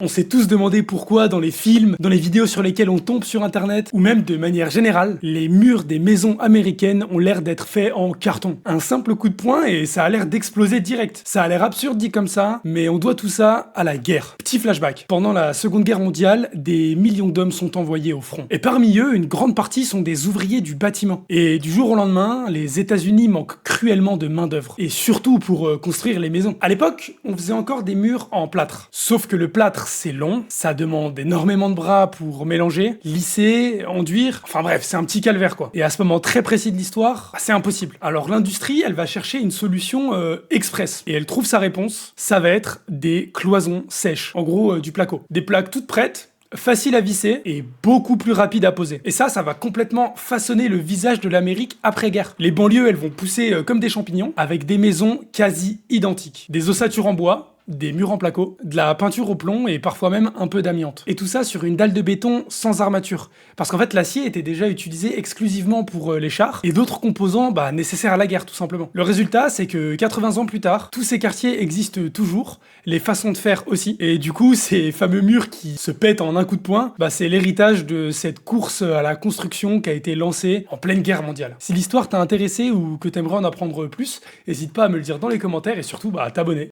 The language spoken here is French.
On s'est tous demandé pourquoi dans les films, dans les vidéos sur lesquelles on tombe sur internet, ou même de manière générale, les murs des maisons américaines ont l'air d'être faits en carton. Un simple coup de poing et ça a l'air d'exploser direct. Ça a l'air absurde dit comme ça, mais on doit tout ça à la guerre. Petit flashback. Pendant la Seconde Guerre mondiale, des millions d'hommes sont envoyés au front. Et parmi eux, une grande partie sont des ouvriers du bâtiment. Et du jour au lendemain, les États-Unis manquent cruellement de main-d'œuvre. Et surtout pour construire les maisons. À l'époque, on faisait encore des murs en plâtre. Sauf que le plâtre, c'est long, ça demande énormément de bras pour mélanger, lisser, enduire, enfin bref, c'est un petit calvaire quoi. Et à ce moment très précis de l'histoire, c'est impossible. Alors l'industrie, elle va chercher une solution express. Et elle trouve sa réponse, ça va être des cloisons sèches. En gros, du placo. Des plaques toutes prêtes, facile à visser et beaucoup plus rapide à poser. Et ça va complètement façonner le visage de l'Amérique après-guerre. Les banlieues, elles vont pousser comme des champignons, avec des maisons quasi identiques. Des ossatures en bois, des murs en placo, de la peinture au plomb et parfois même un peu d'amiante. Et tout ça sur une dalle de béton sans armature. Parce qu'en fait, l'acier était déjà utilisé exclusivement pour les chars et d'autres composants nécessaires à la guerre tout simplement. Le résultat, c'est que 80 ans plus tard, tous ces quartiers existent toujours, les façons de faire aussi. Et du coup, ces fameux murs qui se pètent en un coup de poing, c'est l'héritage de cette course à la construction qui a été lancée en pleine guerre mondiale. Si l'histoire t'a intéressé ou que t'aimerais en apprendre plus, n'hésite pas à me le dire dans les commentaires et surtout à t'abonner.